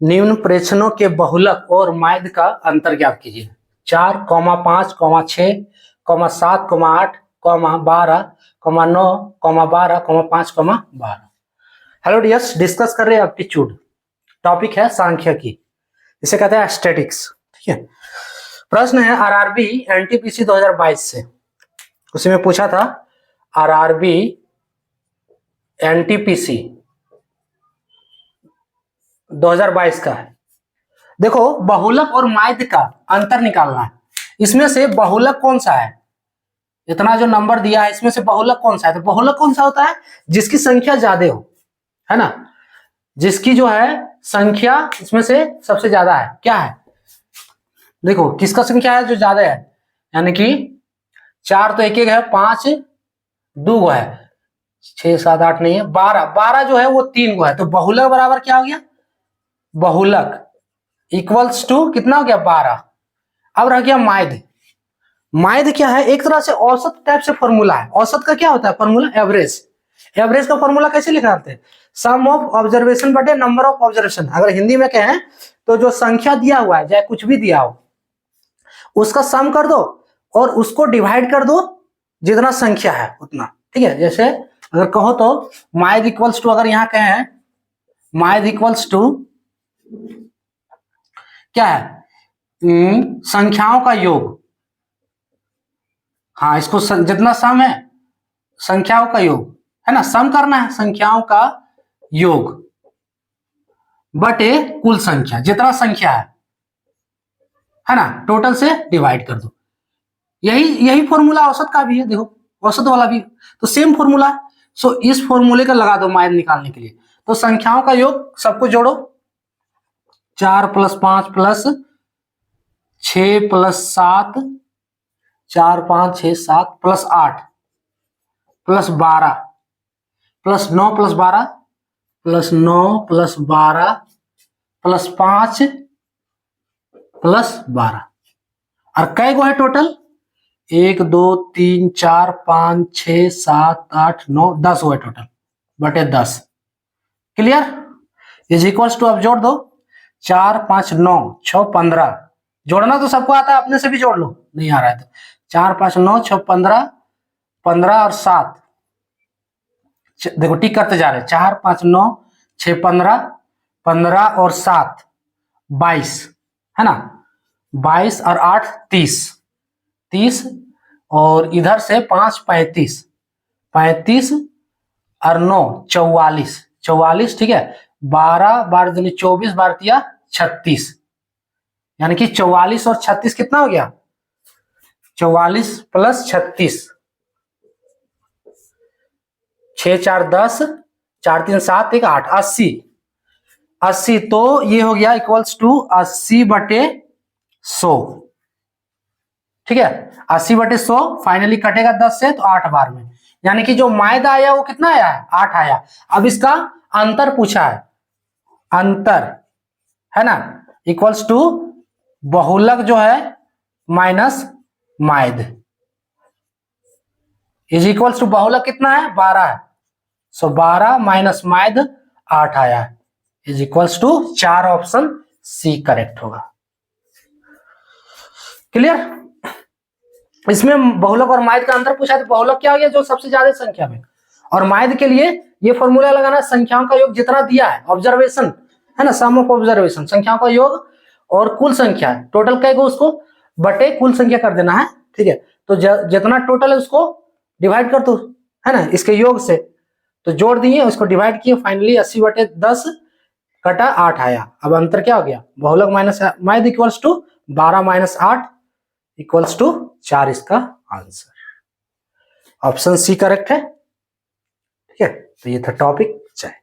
निम्न प्रेक्षणों के बहुलक और माध्य का अंतर ज्ञात कीजिए। 4, 5, 6, 7, 8, 12, 9, 12, 5, 12। हेलो डियर्स, डिस्कस कर रहे हैं एप्टीट्यूड। टॉपिक है सांख्यिकी, इसे कहते हैं स्टैटिक्स। ठीक है, प्रश्न है आरआरबी एनटीपीसी 2022 से। उसी में पूछा था आरआरबी एनटीपीसी 2022 का है। देखो, बहुलक और माध्य का अंतर निकालना है। इसमें से बहुलक कौन सा है? इतना जो नंबर दिया है इसमें से बहुलक कौन सा है? तो बहुलक कौन सा होता है? जिसकी संख्या ज्यादा हो, है ना, जिसकी जो है संख्या इसमें से सबसे ज्यादा है। क्या है? देखो किसका संख्या है जो ज्यादा है, यानी कि 4 तो एक है, 5 2 गो है, 6 7 8 नहीं है, 12 जो है वो 3 गो है। तो बहुलक बराबर क्या हो गया? बहुलक इक्वल्स टू कितना हो गया? 12। अब रह गया माध्य। माध्य क्या है? एक तरह से औसत टाइप से फॉर्मूला है। औसत का क्या होता है फॉर्मूला? एवरेज। एवरेज का फॉर्मूला कैसे निकालते हैं? सम ऑफ ऑब्जर्वेशन बटे नंबर ऑफ ऑब्जर्वेशन। अगर हिंदी में कहें तो जो संख्या दिया हुआ है, चाहे कुछ भी दिया हो, उसका सम कर दो और उसको डिवाइड कर दो जितना संख्या है उतना। ठीक है, जैसे अगर कहो तो माध्य इक्वल्स टू, अगर यहाँ कहें माध्य इक्वल्स टू क्या है? संख्याओं का योग। हाँ, इसको जितना सम है संख्याओं का योग, है ना, सम करना है संख्याओं का योग बटे कुल संख्या, जितना संख्या है ना, टोटल से डिवाइड कर दो। यही फॉर्मूला औसत का भी है। देखो औसत वाला भी तो सेम फॉर्मूला। सो इस फॉर्मूले का लगा दो माध्य निकालने के लिए। तो संख्याओं का योग सबको जोड़ो, 4 + 5 + 6 + 7, 4 5 6 7 + 8 + 12 + 9 + 12 + 9 + 12 + 5 + 12। और कै गो है टोटल? 1 2 3 4 5 6 7 8 9 10 हुए टोटल बटे 10। क्लियर? इज इक्वल्स टू, अब जोड़ दो, 4 5 9 6 15। जोड़ना तो सबको आता है, अपने से भी जोड़ लो, नहीं आ रहा है तो 4 5 9 6 15, 15 और 7। देखो टिक करते जा रहे हैं, 4 5 9 6 15, 15 और 7 22, है ना, 22 और 8 30, 30 और इधर से 5 35, 35 और 9 44, 44। ठीक है, 12 12 दूनी 24, 12 तिया 36, यानी कि 44 और 36 कितना हो गया? 44 + 36, 6 4 10, 4 3 7 1 8, 80। 80 तो ये हो गया इक्वल्स टू 80 बटे 100। ठीक है, 80 बटे 100 फाइनली कटेगा 10 से तो 8 बार में, यानी कि जो माध्य आया वो कितना आया है? 8 आया। अब इसका अंतर पूछा है, अंतर, है ना, इक्वल्स टू बहुलक जो है माइनस माध्य इज इक्वल्स टू बहुलक कितना है? 12 है। सो 12 माइनस माध्य 8 आया है, is equals to 4, option C correct होगा। क्लियर? इसमें बहुलक और माध्य का अंतर पूछा, तो बहुलक क्या हो गया? जो सबसे ज्यादा संख्या में, और माध्य के लिए ये फॉर्मूला लगाना, संख्याओं का योग जितना दिया है, ऑब्जर्वेशन, है ना, सम ऑफ ऑब्जर्वेशन, संख्याओं का योग और कुल संख्या टोटल कहेगा उसको बटे कुल संख्या कर देना है। ठीक है, तो जितना टोटल है उसको डिवाइड कर दो, है ना, इसके योग से। तो जोड़ दिए, उसको डिवाइड किए, फाइनली 80 बटे 10 कटा 8 आया। अब अंतर क्या हो गया? बहुलक माइनस माध्य इक्वल्स टू 12 - 8 इक्वल्स टू 4, इसका आंसर ऑप्शन सी करेक्ट है। ठीक है, तो ये था टॉपिक। जय।